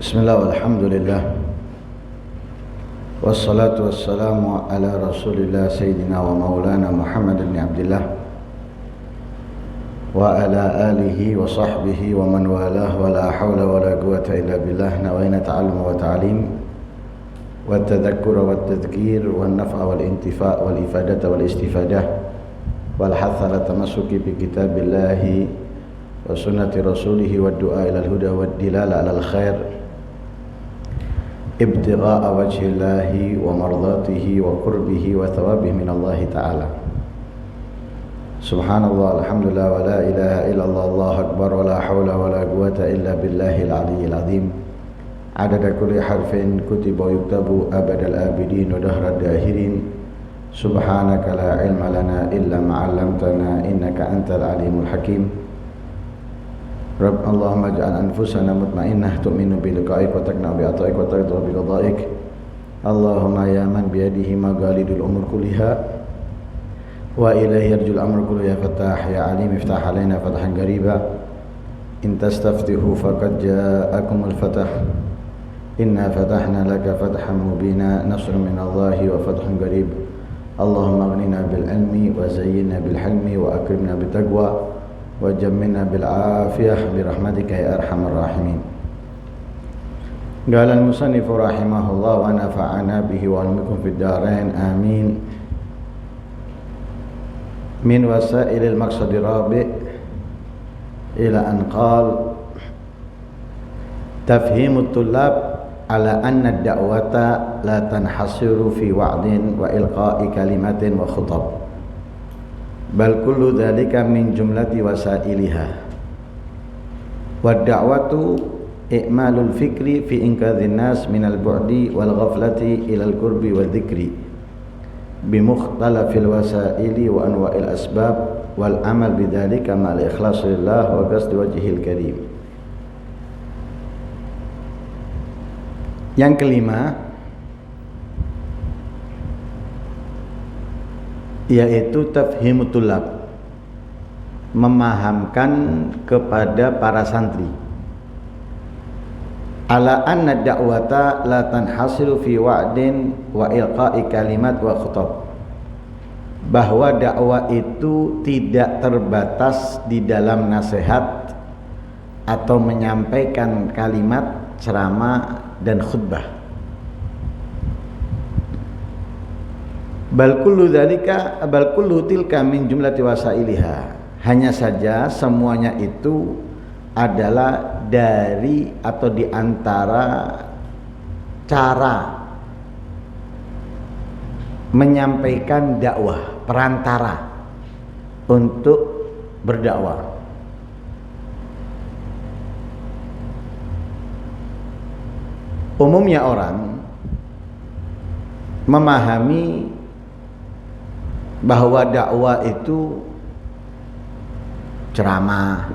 Bismillah walhamdulillah wassalatu wassalamu ala rasulillah sayyidina wa maulana Muhammad ibn Abdillah wa ala alihi wa sahbihi wa man walah wa la hawla wa la quwata illa billah. Nawayna ta'allum wa ta'alim wa tadhakkur wa tadhkir wa naf'a wal intifa' wal ifadata wal istifadah wal hatha ala tamassuki bi kitabillahi wa sunnati rasulihi wa du'a ila al-huda wa dilala ala al-khair ibtigha'a wajhillahi wa mardatihi wa qurbihi wa thawabihi minallahi ta'ala. Subhanallah, alhamdulillah, wa la ilaha illallah, Allahu akbar, wa la hawla wa la quwata illa billahil aliyyil azim. Adada kulli harfin kutiba yuktabu abadal abidin wa dahrad dahirin. Subhanaka la ilma lana illa ma 'allamtana innaka antal alimul hakim. Rabb Allahumma ij'al anfusana mutmainnah tu'minu bi liqa'ik wa taqna'u bi ata'ik wa tardu bi qada'ik. Allahumma ya man bi yadihi maghalidul umur kulliha wa ilayhi yarjul amru kullu ya fattah ya alim iftah alaina fathan qariba. In tastaftihu faqad ja'akumul fath. Inna fatahna laka fathan mubina nasrun minallahi wa fathun qarib. Allahumma aghnina bil ilmi wa zayyinna bil hilmi wa akrimna bit taqwa wa jammilna bil afiyah bi rahmatika ya arhamar rahimin. Qala al musannif rahimahullah wa nafa'ana bihi wa almikum fid darain amin. Min wasailil maqsadi rabi' ila an qala tafhimut tullab ala anna ad-da'wata la tanhasiru fi wa'din wa ilqa'i kalimatin wa khutab bal kullu dhalika min jumlati wasailiha wa da'watu i'malul fikri fi inkadhin nas minal bu'di wal ghaflati ilal qurbi wa dhikri bimukhtalafil wasaili wa anwa'il asbab wal amal bidzalika ma'al ikhlasi lillah wa qasdi wajhil karim. Yang kelima yaitu tafhimut tulab, memahamkan kepada para santri ala anna da'wata la tanhasiru fi wa'din wa ilqa'i kalimat wa khutab, bahwa dakwah itu tidak terbatas di dalam nasihat atau menyampaikan kalimat, ceramah dan khutbah. Bal kullu tilka min jumlati wasailiha, hanya saja semuanya itu adalah dari atau di antara cara menyampaikan dakwah, perantara untuk berdakwah. Umumnya orang memahami bahwa dakwah itu ceramah,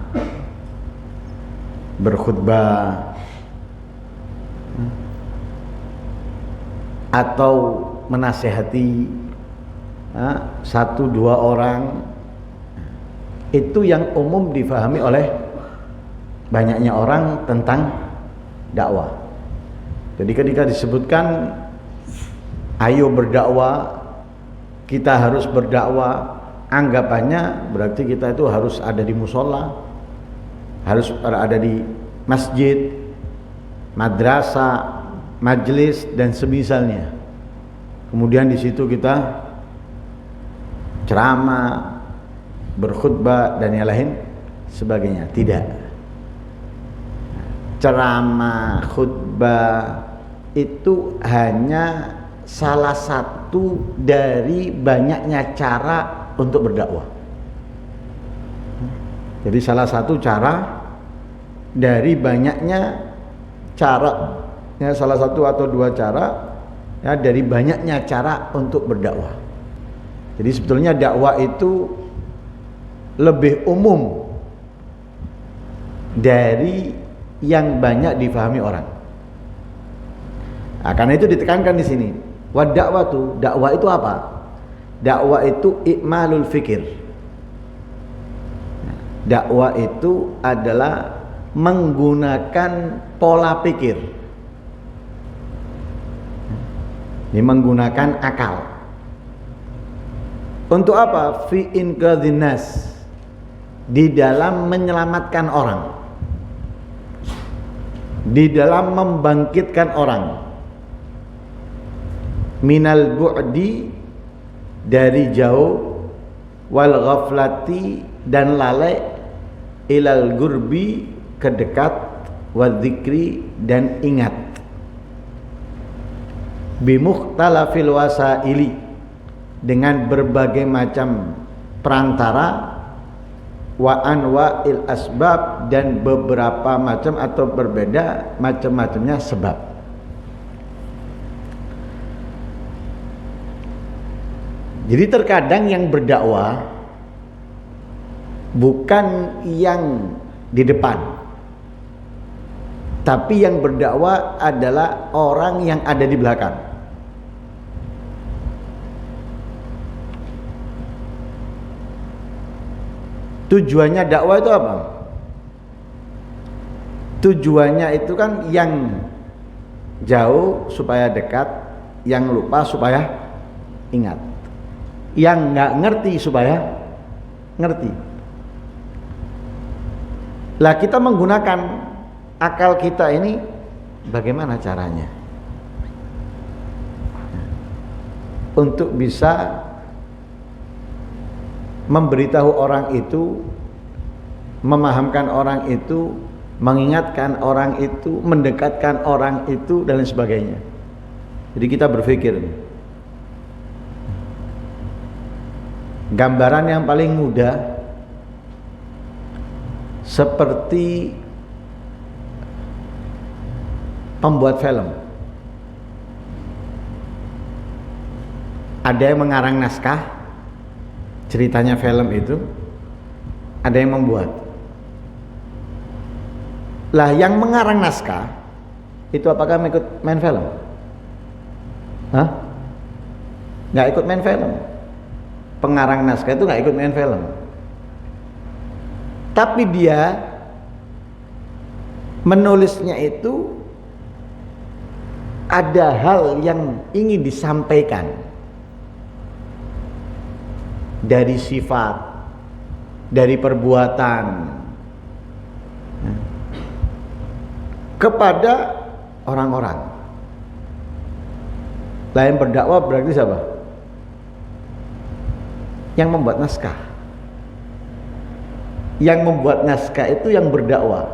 berkhutbah, atau menasehati satu dua orang. Itu yang umum difahami oleh banyaknya orang tentang dakwah. Jadi ketika disebutkan ayo berdakwah, kita harus berdakwah, anggapannya berarti kita itu harus ada di musola, harus ada di masjid, madrasah, majelis dan semisalnya. Kemudian di situ kita ceramah, berkhutbah dan yang lain sebagainya. Tidak. Ceramah, khutbah itu hanya salah satu dari banyaknya cara untuk berdakwah. Jadi salah satu cara dari banyaknya cara, ya, salah satu atau dua cara, ya, dari banyaknya cara untuk berdakwah. Jadi sebetulnya dakwah itu lebih umum dari yang banyak difahami orang. Nah, karena itu ditekankan di sini. Wa dakwatu, dakwah itu apa? Dakwah itu i'malul fikir. Dakwah itu adalah menggunakan pola pikir. Ini menggunakan akal. Untuk apa? Fi inqadhin nas, di dalam menyelamatkan orang, di dalam membangkitkan orang, minal bu'di, dari jauh, wal ghaflati, dan lalai, ilal gurbi, kedekat, wadzikri, dan ingat, bimukhtalafil wasaili, dengan berbagai macam perantara, wa anwa'il asbab, dan beberapa macam atau berbeda macam-macamnya sebab. Jadi terkadang yang berdakwah bukan yang di depan, tapi yang berdakwah adalah orang yang ada di belakang. Tujuannya dakwah itu apa? Tujuannya itu kan yang jauh supaya dekat, yang lupa supaya ingat, yang nggak ngerti supaya ngerti. Lah kita menggunakan akal kita ini bagaimana caranya untuk bisa memberitahu orang itu, memahamkan orang itu, mengingatkan orang itu, mendekatkan orang itu, dan lain sebagainya. Jadi kita berpikir, gambaran yang paling mudah seperti pembuat film. Ada yang mengarang naskah ceritanya film itu, ada yang membuat. Lah yang mengarang naskah itu apakah ikut main film? Hah? Nggak ikut main film. Pengarang naskah itu nggak ikut main film. Tapi dia menulisnya itu ada hal yang ingin disampaikan dari sifat, dari perbuatan kepada orang-orang. Lain berdakwah berarti siapa? Yang membuat naskah. Yang membuat naskah itu yang berdakwah.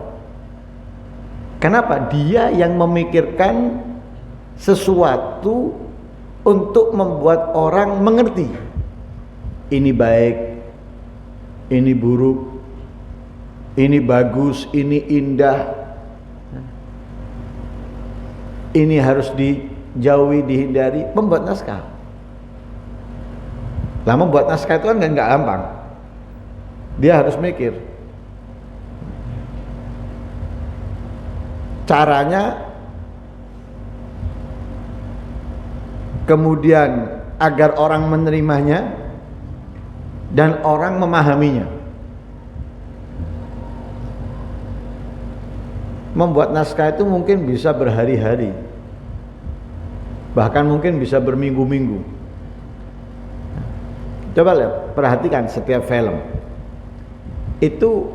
Kenapa? Dia yang memikirkan sesuatu untuk membuat orang mengerti. Ini baik, ini buruk, ini bagus, ini indah, ini harus dijauhi, dihindari. Membuat naskah. Lah membuat naskah itu kan nggak gampang. Dia harus mikir caranya, kemudian agar orang menerimanya dan orang memahaminya. Membuat naskah itu mungkin bisa berhari-hari, bahkan mungkin bisa berminggu-minggu. Coba lihat, perhatikan setiap film itu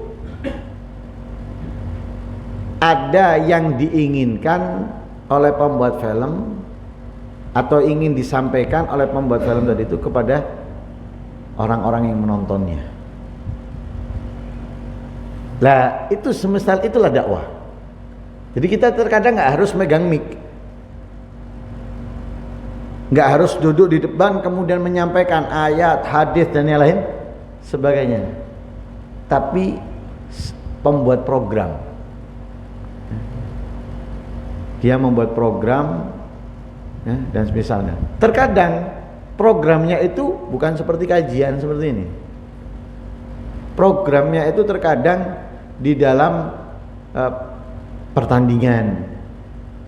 ada yang diinginkan oleh pembuat film atau ingin disampaikan oleh pembuat film tadi itu kepada orang-orang yang menontonnya. Lah itu semisal itulah dakwah. Jadi kita terkadang nggak harus megang mic, nggak harus duduk di depan kemudian menyampaikan ayat, hadis dan yang lain sebagainya. Tapi pembuat program, dia membuat program ya, dan semisalnya. Terkadang programnya itu bukan seperti kajian seperti ini. Programnya itu terkadang di dalam pertandingan.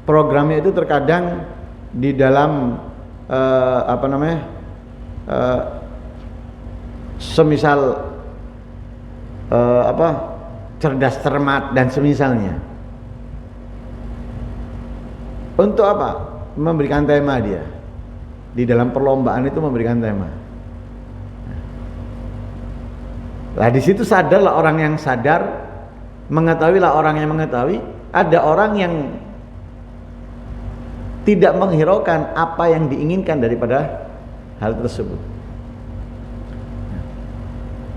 Programnya itu terkadang di dalam semisal cerdas cermat dan semisalnya. Untuk apa? Memberikan tema dia. Di dalam perlombaan itu memberikan tema. Lah di situ sadarlah orang yang sadar, mengetahuilah orang yang mengetahui. Ada orang yang tidak menghiraukan apa yang diinginkan daripada hal tersebut.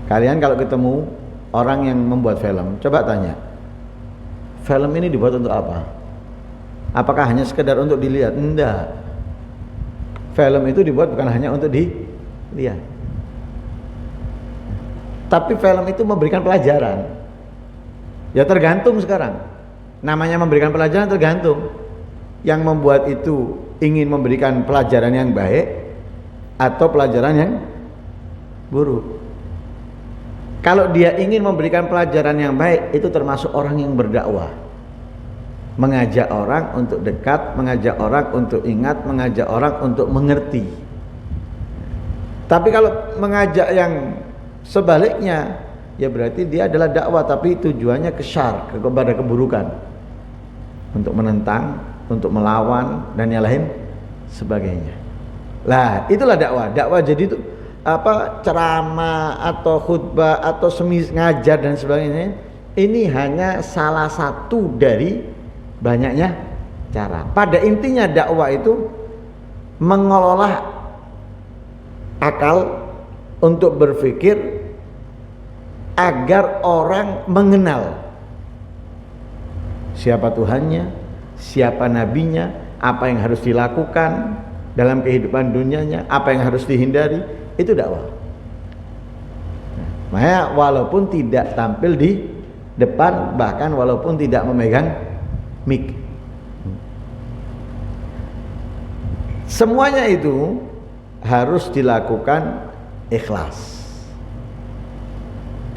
Kalian kalau ketemu orang yang membuat film, coba tanya, film ini dibuat untuk apa? Apakah hanya sekedar untuk dilihat? Enggak. Film itu dibuat bukan hanya untuk dilihat, tapi film itu memberikan pelajaran. Ya tergantung sekarang. Namanya memberikan pelajaran tergantung. Yang membuat itu ingin memberikan pelajaran yang baik atau pelajaran yang buruk. Kalau dia ingin memberikan pelajaran yang baik, itu termasuk orang yang berdakwah. Mengajak orang untuk dekat, mengajak orang untuk ingat, mengajak orang untuk mengerti. Tapi kalau mengajak yang sebaliknya, ya berarti dia adalah dakwah tapi tujuannya ke syarr, kepada keburukan. Untuk menentang, untuk melawan dan yang lain sebagainya. Lah, itulah dakwah. Dakwah jadi itu ceramah atau khutbah atau ngajar dan sebagainya. Ini hanya salah satu dari banyaknya cara. Pada intinya dakwah itu mengelola akal untuk berpikir agar orang mengenal siapa Tuhannya, siapa nabinya, apa yang harus dilakukan dalam kehidupan dunianya, apa yang harus dihindari. Itu dakwah. Makanya walaupun tidak tampil di depan, bahkan walaupun tidak memegang mic, semuanya itu harus dilakukan ikhlas.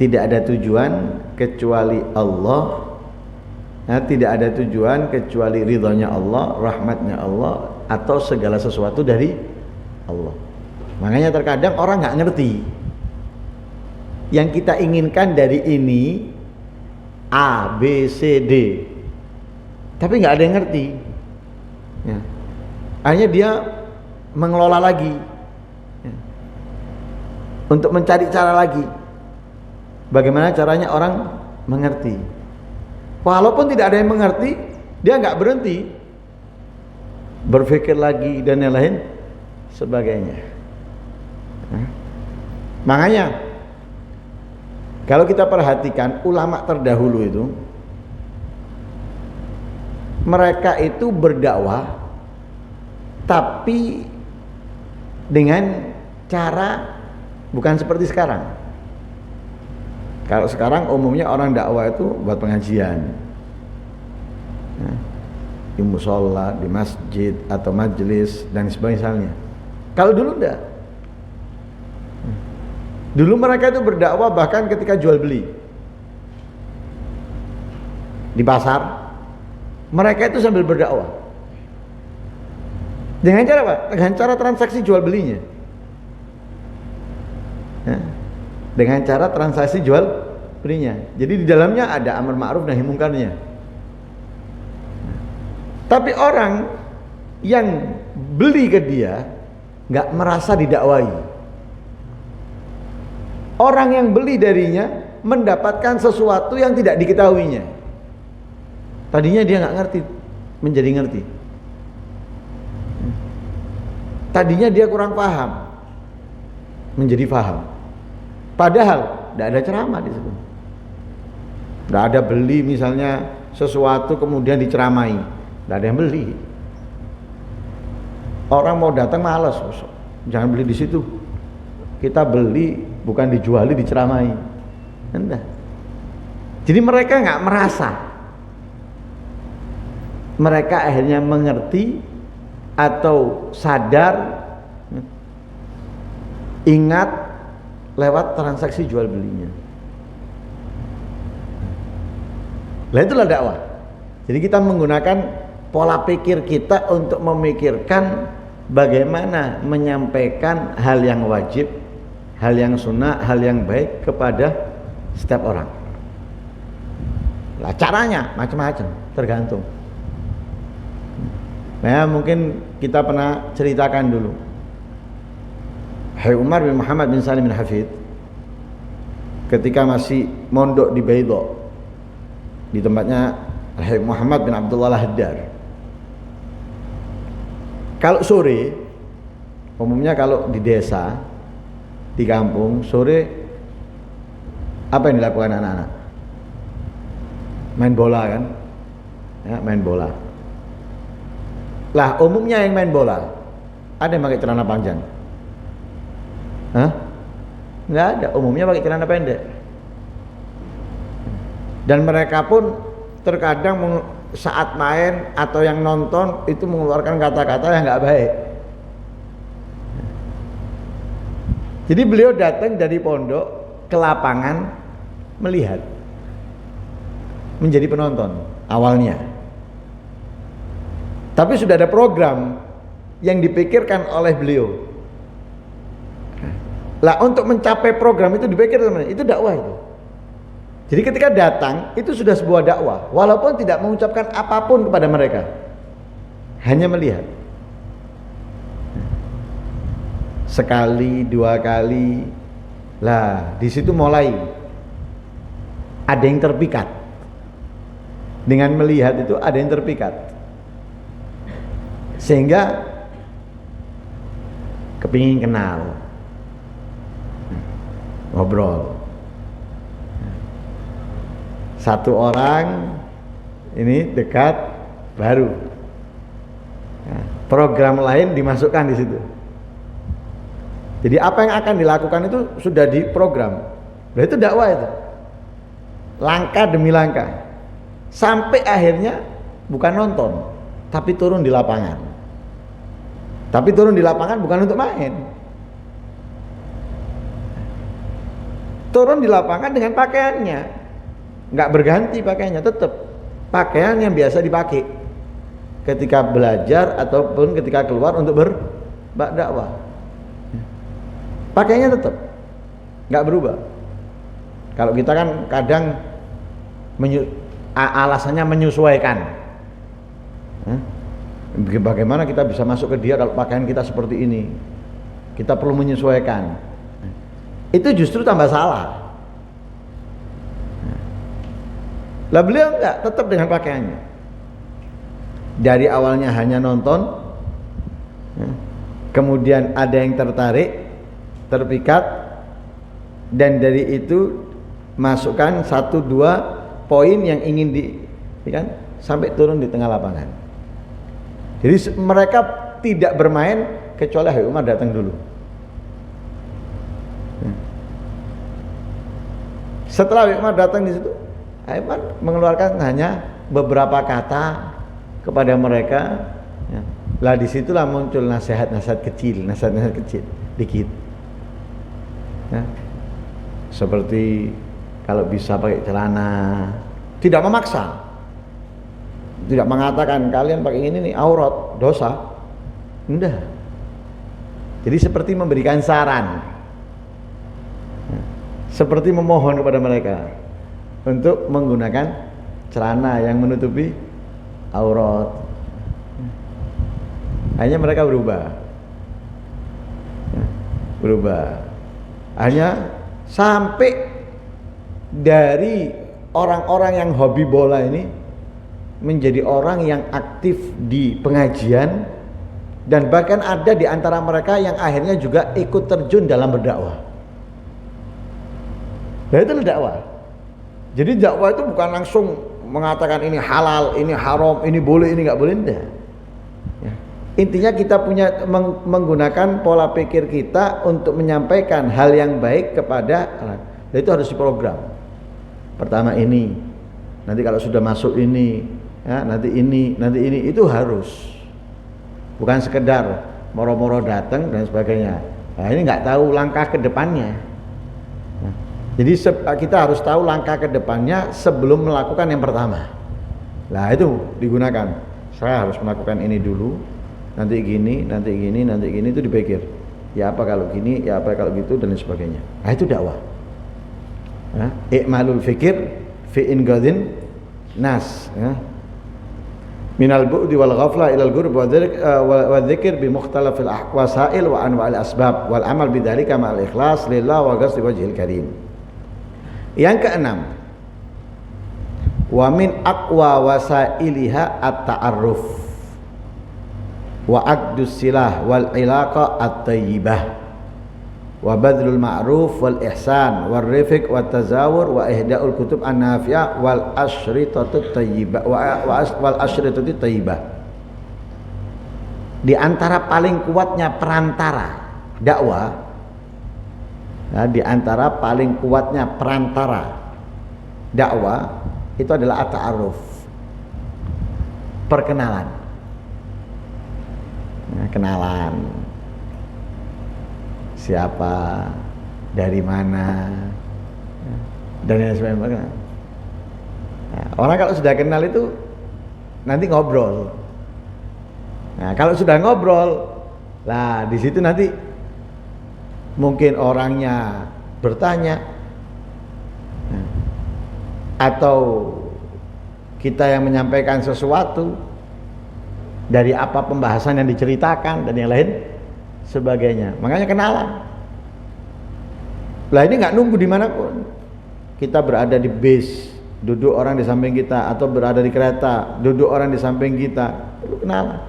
Tidak ada tujuan kecuali Allah. Nah, tidak ada tujuan kecuali ridhonya Allah, rahmatnya Allah, atau segala sesuatu dari Allah. Makanya terkadang orang nggak ngerti yang kita inginkan dari ini A, B, C, D, tapi nggak ada yang ngerti. Ya. Akhirnya dia mengelola lagi, ya, untuk mencari cara lagi. Bagaimana caranya orang mengerti? Walaupun tidak ada yang mengerti, dia nggak berhenti berpikir lagi dan yang lain sebagainya. Makanya kalau kita perhatikan ulama terdahulu itu, mereka itu berdakwah tapi dengan cara bukan seperti sekarang. Kalau sekarang umumnya orang dakwah itu buat pengajian, di musola, di masjid atau majelis dan sebagainya. Kalau dulu enggak. Dulu mereka itu berdakwah bahkan ketika jual beli di pasar, mereka itu sambil berdakwah. Dengan cara apa? Dengan cara transaksi jual belinya. Ya. Dengan cara transaksi jual belinya. Jadi di dalamnya ada amar ma'ruf nahi mungkarnya. Tapi orang yang beli ke dia nggak merasa didakwai. Orang yang beli darinya mendapatkan sesuatu yang tidak diketahuinya. Tadinya dia nggak ngerti, menjadi ngerti. Tadinya dia kurang paham, menjadi paham. Padahal tidak ada ceramah di situ. Tidak ada beli misalnya sesuatu kemudian diceramai, tidak ada yang beli. Orang mau datang malas, jangan beli di situ. Kita beli bukan dijuali, diceramai. Enggak. Jadi mereka nggak merasa. Mereka akhirnya mengerti atau sadar, ingat lewat transaksi jual belinya. Lah itulah dakwah. Jadi kita menggunakan pola pikir kita untuk memikirkan bagaimana menyampaikan hal yang wajib, hal yang sunnah, hal yang baik kepada setiap orang. Lah caranya macam-macam, tergantung. Nah, mungkin kita pernah ceritakan dulu. Syekh Umar bin Muhammad bin Salim bin Hafid ketika masih mondok di Baydha, di tempatnya Syekh Muhammad bin Abdullah Al-Haddad. Kalau sore, umumnya kalau di desa, di kampung, sore apa yang dilakukan anak-anak? Main bola kan? Ya, main bola. Lah umumnya yang main bola ada yang pakai celana panjang? Hah? Nggak ada, umumnya pakai celana pendek. Dan mereka pun terkadang saat main atau yang nonton itu mengeluarkan kata-kata yang nggak baik. Jadi beliau datang dari pondok ke lapangan melihat, menjadi penonton awalnya. Tapi sudah ada program yang dipikirkan oleh beliau. Lah untuk mencapai program itu dipikir teman-teman, itu dakwah itu. Jadi ketika datang itu sudah sebuah dakwah, walaupun tidak mengucapkan apapun kepada mereka, hanya melihat. Sekali, dua kali, lah di situ mulai ada yang terpikat. Dengan melihat itu ada yang terpikat, sehingga kepingin kenal, ngobrol. Satu orang ini dekat baru, program lain dimasukkan di situ. Jadi apa yang akan dilakukan itu sudah diprogram. Nah, itu dakwah itu, langkah demi langkah, sampai akhirnya bukan nonton, tapi turun di lapangan. Tapi turun di lapangan bukan untuk main. Turun di lapangan dengan pakaiannya, nggak berganti pakaiannya, tetap pakaian yang biasa dipakai ketika belajar ataupun ketika keluar untuk berdakwah. Pakaiannya tetap nggak berubah. Kalau kita kan kadang alasannya menyesuaikan. Bagaimana kita bisa masuk ke dia kalau pakaian kita seperti ini? Kita perlu menyesuaikan. Itu justru tambah salah. Lah beliau enggak, tetap dengan pakaiannya. Dari awalnya hanya nonton, kemudian ada yang tertarik, terpikat, dan dari itu masukkan 1-2 poin yang ingin kan, sampai turun di tengah lapangan. Jadi mereka tidak bermain kecuali Syekh Umar datang dulu. Setelah Syekh Umar datang di situ, Syekh Umar mengeluarkan hanya beberapa kata kepada mereka. Lah disitulah muncul nasihat-nasihat kecil, dikit. Seperti kalau bisa pakai celana, tidak memaksa, tidak mengatakan kalian pakai ini nih aurat, dosa, enggak. Jadi seperti memberikan saran, seperti memohon kepada mereka untuk menggunakan celana yang menutupi aurat. Hanya mereka berubah. Hanya sampai dari orang-orang yang hobi bola ini menjadi orang yang aktif di pengajian, dan bahkan ada di antara mereka yang akhirnya juga ikut terjun dalam berdakwah. Nah itu dakwah. Jadi dakwah itu bukan langsung mengatakan ini halal, ini haram, ini boleh, ini nggak boleh, enggak. Intinya kita punya menggunakan pola pikir kita untuk menyampaikan hal yang baik kepada orang. Dan itu harus diprogram. Pertama ini, nanti kalau sudah masuk ini, ya, nanti ini, itu harus. Bukan sekedar moro-moro datang dan sebagainya. Nah, ini nggak tahu langkah ke depannya. Nah, jadi kita harus tahu langkah ke depannya sebelum melakukan yang pertama. Nah itu digunakan. Saya harus melakukan ini dulu. Nanti gini, itu dipikir. Ya apa kalau gini, ya apa kalau gitu, dan sebagainya. Nah itu dakwah. Ikmalul fikir fi ingadin nas, ya. Minal bu'di wal ghafla ilal ghurb wa dzikr bi mukhtalafil wasail wa anwa'il asbab wal amal bidzalika ma'al ikhlas lillah wa ghasli wajhil karim. Yang keenam, wa min aqwa wasailiha at-ta'arruf wa aqdus silah wal ilaqa at-tayyibah wa badlul ma'ruf wal ihsan wal rifiq wat tazawur wa ihda'ul kutub an-nafi'ah wal asyritatut tayyibah wal asyritatut tayyibah. Di antara paling kuatnya perantara dakwah, nah, di antara paling kuatnya perantara dakwah itu adalah at-ta'aruf, perkenalan. Nah, kenalan siapa, dari mana, dan lain sebagainya. Nah, orang kalau sudah kenal itu nanti ngobrol. Nah, kalau sudah ngobrol, lah di situ nanti mungkin orangnya bertanya, atau kita yang menyampaikan sesuatu dari apa pembahasan yang diceritakan dan yang lain sebagainya. Makanya kenalan. Lah ini nggak nunggu dimanapun. Kita berada di bis, duduk orang di samping kita, atau berada di kereta, duduk orang di samping kita, perlu kenalan.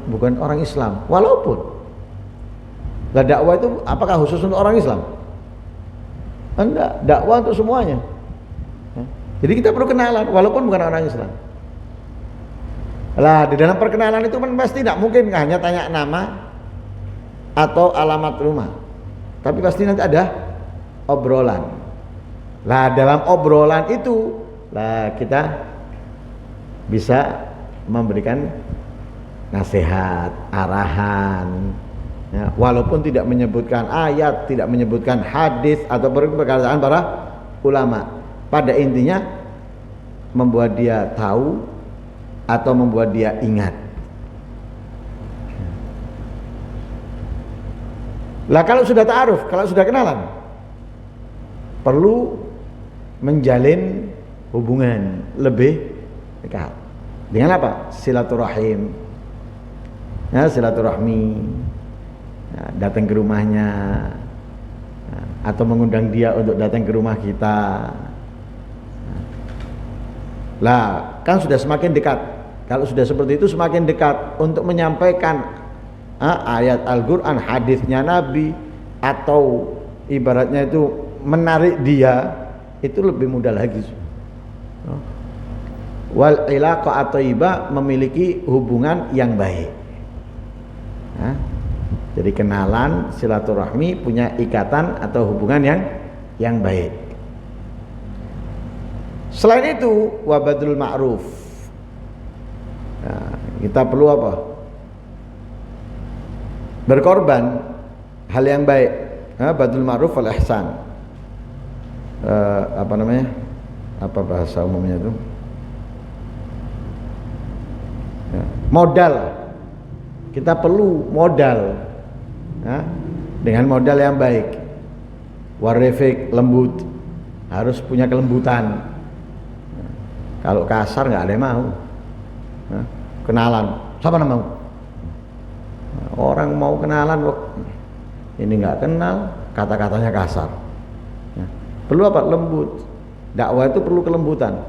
Bukan orang Islam, walaupun. Lah dakwah itu apakah khusus untuk orang Islam? Enggak, dakwah untuk semuanya. Jadi kita perlu kenalan, walaupun bukan orang Islam. Lah di dalam perkenalan itu kan pasti tidak mungkin hanya tanya nama atau alamat rumah, tapi pasti nanti ada obrolan. Lah dalam obrolan itu lah kita bisa memberikan nasihat, arahan, ya, walaupun tidak menyebutkan ayat, tidak menyebutkan hadis atau perkataan para ulama. Pada intinya membuat dia tahu atau membuat dia ingat. Lah kalau sudah ta'aruf, kalau sudah kenalan, perlu menjalin hubungan lebih dekat. Dengan apa? Silaturahim. Ya, silaturahmi. Ya, datang ke rumahnya, ya, atau mengundang dia untuk datang ke rumah kita. Lah kan sudah semakin dekat. Kalau sudah seperti itu semakin dekat untuk menyampaikan ayat Al-Quran, hadisnya Nabi, atau ibaratnya itu menarik dia, itu lebih mudah lagi. Wal ilaqa at-thayyibah, memiliki hubungan yang baik. Jadi kenalan, silaturahmi, punya ikatan atau hubungan yang baik. Selain itu, wabadul ma'ruf. Nah, kita perlu apa? Berkorban hal yang baik. Badul ma'ruf wal ihsan. Apa namanya? Apa bahasa umumnya itu? Ya, modal. Kita perlu modal. Ya, dengan modal yang baik. Warifik, lembut. Harus punya kelembutan. Kalau kasar nggak ada yang mau. Kenalan, siapa yang mau? Orang mau kenalan, ini nggak kenal, kata-katanya kasar. Perlu apa? Lembut. Dakwah itu perlu kelembutan.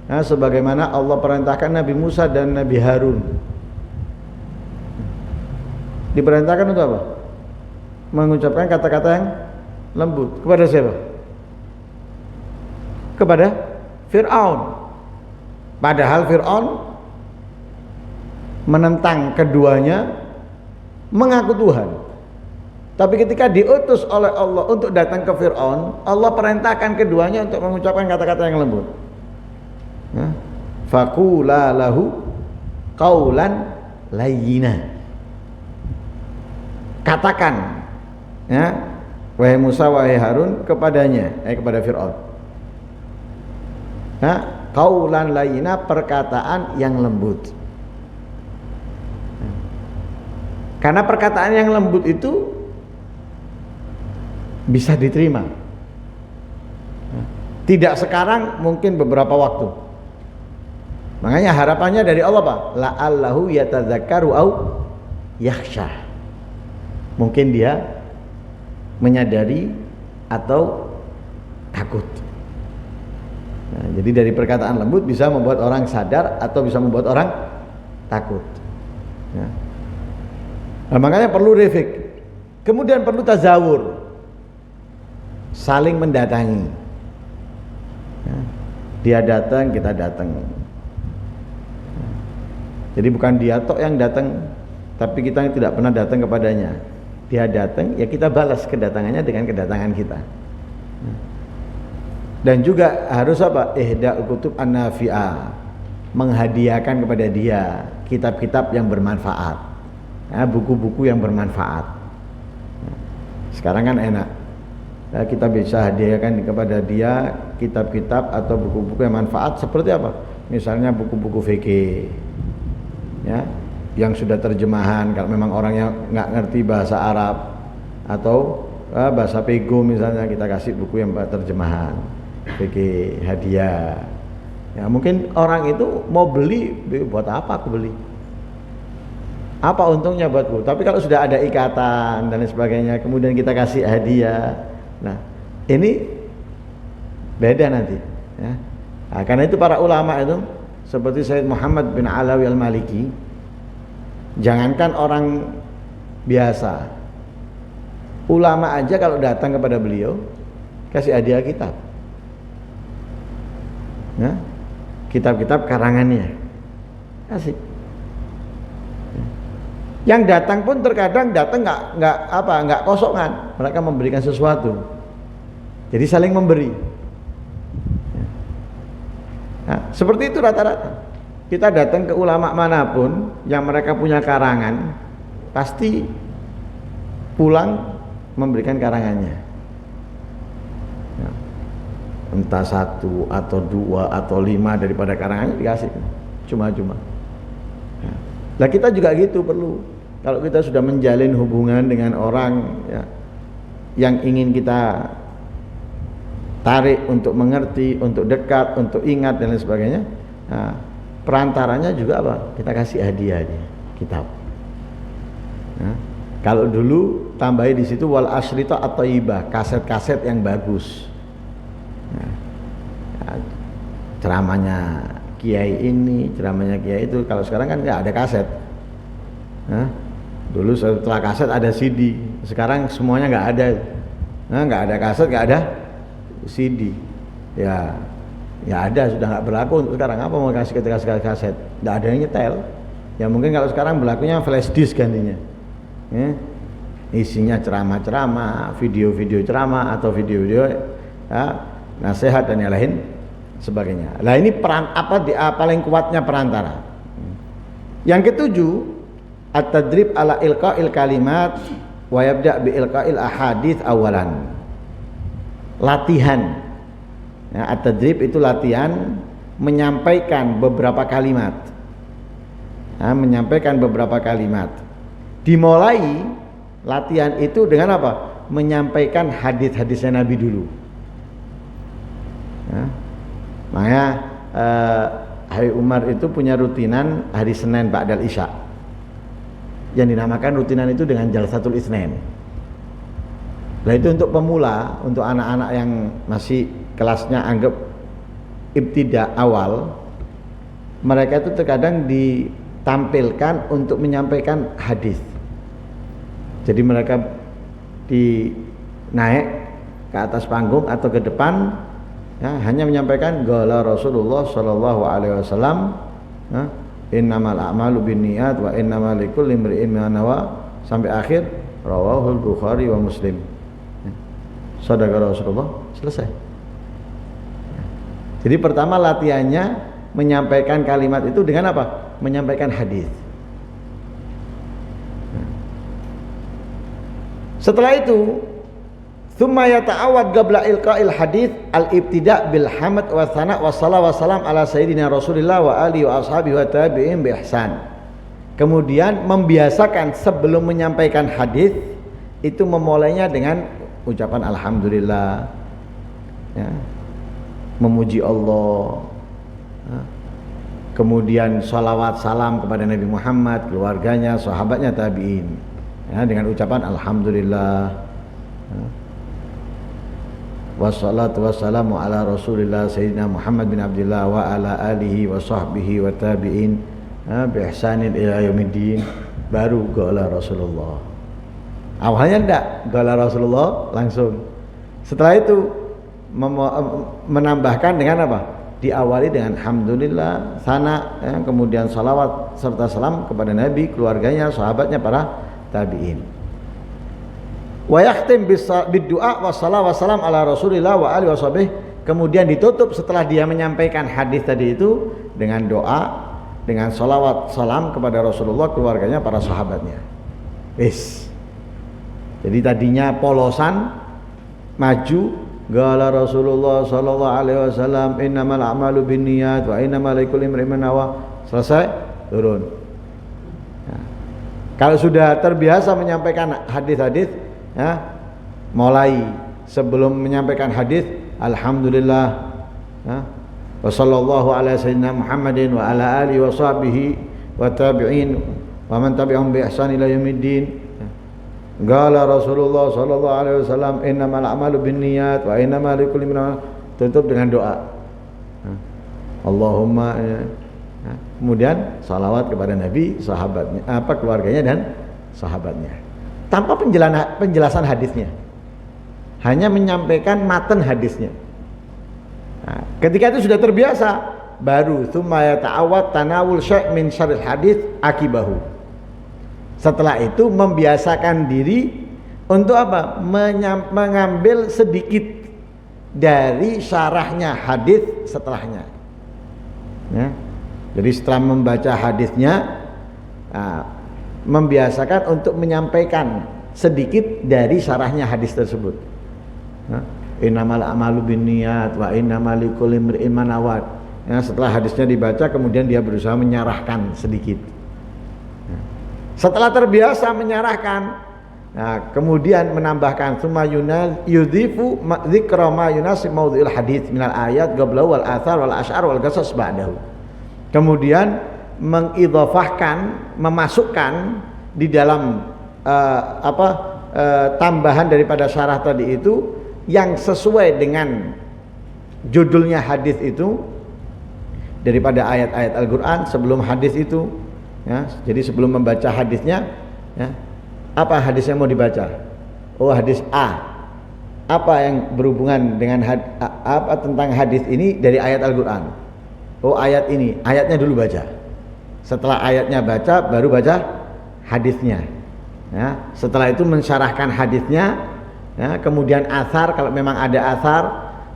Nah, sebagaimana Allah perintahkan Nabi Musa dan Nabi Harun. Diperintahkan untuk apa? Mengucapkan kata-kata yang lembut. Kepada siapa? Kepada Fir'aun. Padahal Fir'aun menentang keduanya, mengaku Tuhan. Tapi ketika diutus oleh Allah untuk datang ke Fir'aun, Allah perintahkan keduanya untuk mengucapkan kata-kata yang lembut. Faqula lahu qaulan layyina. Katakan, ya, wahai Musa, wahai Harun, kepadanya, kepada Fir'aun. Qaulan layyina, perkataan yang lembut. Karena perkataan yang lembut itu bisa diterima. Tidak sekarang, mungkin beberapa waktu. Makanya harapannya dari Allah Pak, la'allahu yatadzakkaru au yakhsha. Mungkin dia menyadari atau takut. Nah, jadi dari perkataan lembut bisa membuat orang sadar atau bisa membuat orang takut. Ya. Nah, makanya perlu rifik. Kemudian perlu tazawur, saling mendatangi. Ya. Dia datang, kita datang. Ya. Jadi bukan dia tok yang datang, tapi kita tidak pernah datang kepadanya. Dia datang, ya kita balas kedatangannya dengan kedatangan kita. Ya. Dan juga harus apa? Ihda'ul kutub an-nafi'ah, menghadiahkan kepada dia kitab-kitab yang bermanfaat, ya, buku-buku yang bermanfaat. Sekarang kan enak, ya, kita bisa hadiahkan kepada dia kitab-kitab atau buku-buku yang manfaat seperti apa? Misalnya buku-buku fikih, ya, yang sudah terjemahan. Kalau memang orangnya nggak ngerti bahasa Arab atau bahasa Pego misalnya, kita kasih buku yang terjemahan fikih hadiah. Ya, mungkin orang itu mau beli, buat apa aku beli? Apa untungnya buatku? Tapi kalau sudah ada ikatan dan sebagainya, kemudian kita kasih hadiah, nah ini beda nanti. Ya. Nah, karena itu para ulama itu seperti Sayyid Muhammad bin Alawi al-Maliki, jangankan orang biasa, ulama aja kalau datang kepada beliau kasih hadiah kitab. Ya, kitab-kitab karangannya kasih. Yang datang pun terkadang datang nggak kosongan, mereka memberikan sesuatu. Jadi saling memberi. Nah, seperti itu rata-rata. Kita datang ke ulama manapun yang mereka punya karangan, pasti pulang memberikan karangannya. Entah 1 atau 2 atau 5 daripada karangannya dikasih, cuma-cuma. Nah, kita juga gitu perlu. Kalau kita sudah menjalin hubungan dengan orang, ya, yang ingin kita tarik untuk mengerti, untuk dekat, untuk ingat dan lain sebagainya, nah, perantaranya juga apa? Kita kasih hadiah dia, kitab. Nah, kalau dulu tambahin di situ wal asrita at-thayyibah, kaset-kaset yang bagus. Nah, ya, ceramahnya kiai ini, ceramahnya kiai itu. Kalau sekarang kan nggak ada kaset. Nah, dulu setelah kaset ada CD, sekarang semuanya nggak ada. Nah, nggak ada kaset, nggak ada CD. Ya ada, sudah nggak berlaku untuk sekarang. Apa mau kasih ketika kaset? Nggak ada yang nyetel. Ya mungkin kalau sekarang berlakunya flash disk gantinya. Isinya ceramah-ceramah, video-video ceramah atau video-video, ya, nasihat dan yang lain sebagainya. Nah, ini peran apa paling kuatnya perantara. Yang ketujuh, at-tadrib ala ilqa'il kalimat wa yabda bi ilqa'il ahadits awalan. Latihan. Ya, at-tadrib itu latihan menyampaikan beberapa kalimat. Nah, menyampaikan beberapa kalimat. Dimulai latihan itu dengan apa? Menyampaikan hadis-hadisnya Nabi dulu. Ya. Makanya Habib Umar itu punya rutinan hari Senin ba'dal Isya yang dinamakan rutinan itu dengan Jalsatul Itsnain. Nah, itu untuk pemula, untuk anak-anak yang masih kelasnya anggap ibtida awal, mereka itu terkadang ditampilkan untuk menyampaikan hadis. Jadi mereka naik ke atas panggung atau ke depan, ya, hanya menyampaikan qala Rasulullah sallallahu alaihi wasallam, ya, innamal a'malu binniyat wa innamal likulli imri'in ma nawa, sampai akhir rawahul Bukhari wa Muslim. Ya. Shadaqa Rasulullah, selesai. Ya. Jadi pertama latihannya menyampaikan kalimat itu dengan apa? Menyampaikan hadis. Ya. Setelah itu thumma yata'awad qabla ilqa'il hadits al-ibtida' bil hamd wa thana' wa salawat wa salam ala sayyidina Rasulillah wa alihi wa ashabihi wa tabi'in bi ihsan. Kemudian membiasakan sebelum menyampaikan hadis itu memulainya dengan ucapan alhamdulillah, ya. memuji Allah, kemudian sholawat salam kepada Nabi Muhammad, keluarganya, sahabatnya, tabi'in, ya, dengan ucapan alhamdulillah, wassalatu wassalamu ala rasulillah sayyidina Muhammad bin Abdullah wa ala alihi wa sahbihi wa tabi'in bi ihsanin ila yaumiddin. Baru qala Rasulullah. Awalnya enggak qala Rasulullah langsung. Setelah itu menambahkan dengan apa? Diawali dengan alhamdulillah, sana, ya, kemudian salawat serta salam kepada Nabi, keluarganya, sahabatnya, para tabi'in. Wa yakhtim bid-du'a wassalatu wassalam ala Rasulillah wa alihi washabih. Kemudian ditutup setelah dia menyampaikan hadis tadi itu dengan doa, dengan salawat salam kepada Rasulullah, keluarganya, para sahabatnya. Jadi tadinya polosan, maju, qala Rasulullah sallallahu alaihi wasallam innamal a'malu binniyat wa innamal likulli imrin ma nawa. Selesai, turun. Nah, kalau sudah terbiasa menyampaikan hadis-hadis, ya, mulai sebelum menyampaikan hadis alhamdulillah, ya, wa sallallahu ala sayyidina Muhammadin wa ala alihi wa sahbihi wa tabi'in wa man tabi'ahum bi ihsan ila yaumiddin. Qala Rasulullah sallallahu alaihi wasallam innamal a'malu binniyat wa innamal likulli imrin. Tutup dengan doa. Allahumma, ya. Kemudian salawat kepada Nabi, sahabatnya, keluarganya dan sahabatnya. Tanpa penjelasan hadisnya. Hanya menyampaikan matan hadisnya. Nah, ketika itu sudah terbiasa, baru tsumma yata'awwad tanawul syai' min syarril hadis akibahu. Setelah itu membiasakan diri untuk apa? Mengambil sedikit dari syarahnya hadis setelahnya. Ya. Jadi setelah membaca hadisnya, membiasakan untuk menyampaikan sedikit dari syarahnya hadis tersebut. Innamal a'malu binniyat wa innamal likulli imrin ma nawa. Ya, setelah hadisnya dibaca, kemudian dia berusaha menyarahkan sedikit. Setelah terbiasa menyarahkan, nah, kemudian menambahkan summa yudhifu dzikra ma yunasib maudhi'il hadits minal ayat qablahu wal athar wal asy'ar wal qasas ba'dahu. Kemudian mengidhafahkan, memasukkan di dalam tambahan daripada syarah tadi itu yang sesuai dengan judulnya hadis itu daripada ayat-ayat Al-Qur'an sebelum hadis itu. Ya, jadi sebelum membaca hadisnya, ya, apa hadisnya mau dibaca? Oh, hadis A. Apa yang berhubungan dengan apa tentang hadis ini dari ayat Al-Qur'an? Oh, ayat ini, ayatnya dulu baca. Setelah ayatnya baca, baru baca hadisnya. Ya, setelah itu mensyarahkan hadisnya, ya, kemudian asar kalau memang ada asar,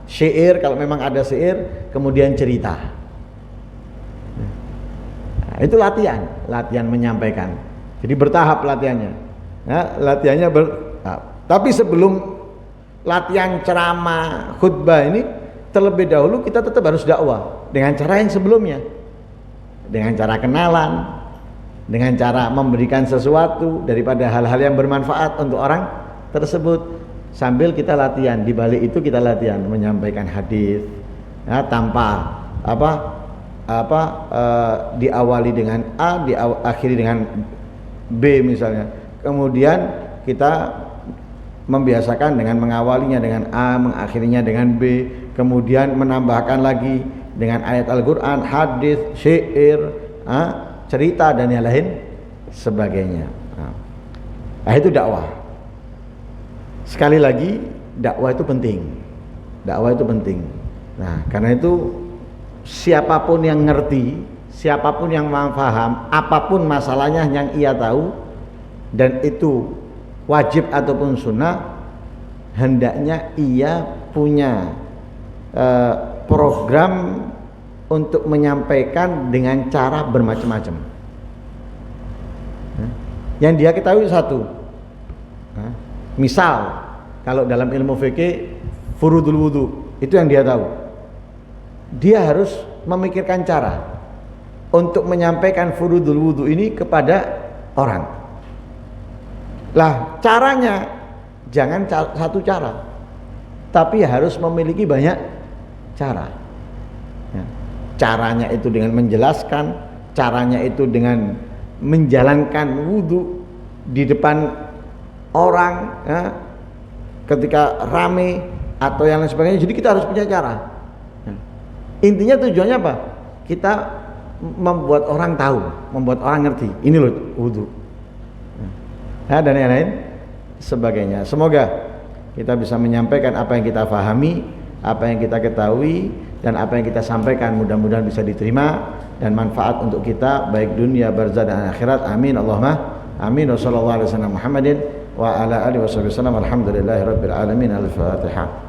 syair kalau memang ada syair, kemudian cerita. Nah, itu latihan menyampaikan. Jadi bertahap latihannya. Ya, latihannya tapi sebelum latihan ceramah, khutbah ini, terlebih dahulu kita tetap harus dakwah dengan cara yang sebelumnya. Dengan cara kenalan, dengan cara memberikan sesuatu daripada hal-hal yang bermanfaat untuk orang tersebut. Sambil kita latihan, di balik itu kita latihan menyampaikan hadis, ya, tanpa diawali dengan A, diakhiri dengan B misalnya. Kemudian kita membiasakan dengan mengawalinya dengan A, mengakhirinya dengan B, kemudian menambahkan lagi dengan ayat Al-Qur'an, hadis, syair, cerita dan yang lain sebagainya. Nah, itu dakwah. Sekali lagi, dakwah itu penting. Dakwah itu penting. Nah, karena itu siapapun yang ngerti, siapapun yang paham, apapun masalahnya yang ia tahu dan itu wajib ataupun sunnah, hendaknya ia punya program untuk menyampaikan dengan cara bermacam-macam. Yang dia ketahui satu, misal kalau dalam ilmu fikih furudul wudu, itu yang dia tahu. Dia harus memikirkan cara untuk menyampaikan furudul wudu ini kepada orang. Lah, caranya jangan satu cara, tapi harus memiliki banyak cara. Ya. Caranya itu dengan menjelaskan, caranya itu dengan menjalankan wudhu di depan orang, ya, ketika rame atau yang lain sebagainya. Jadi kita harus punya cara. Ya. Intinya tujuannya apa? Kita membuat orang tahu, membuat orang ngerti. Ini loh wudhu. Ya, dan yang lain sebagainya. Semoga kita bisa menyampaikan apa yang kita pahami, apa yang kita ketahui, dan apa yang kita sampaikan mudah-mudahan bisa diterima dan manfaat untuk kita baik dunia, barzah dan akhirat. Amin Allahumma amin. Wassallallahu alaihi wasallam Muhammadin wa ala alihi wasallam. Alhamdulillahirabbil alamin. Al-Fatihah.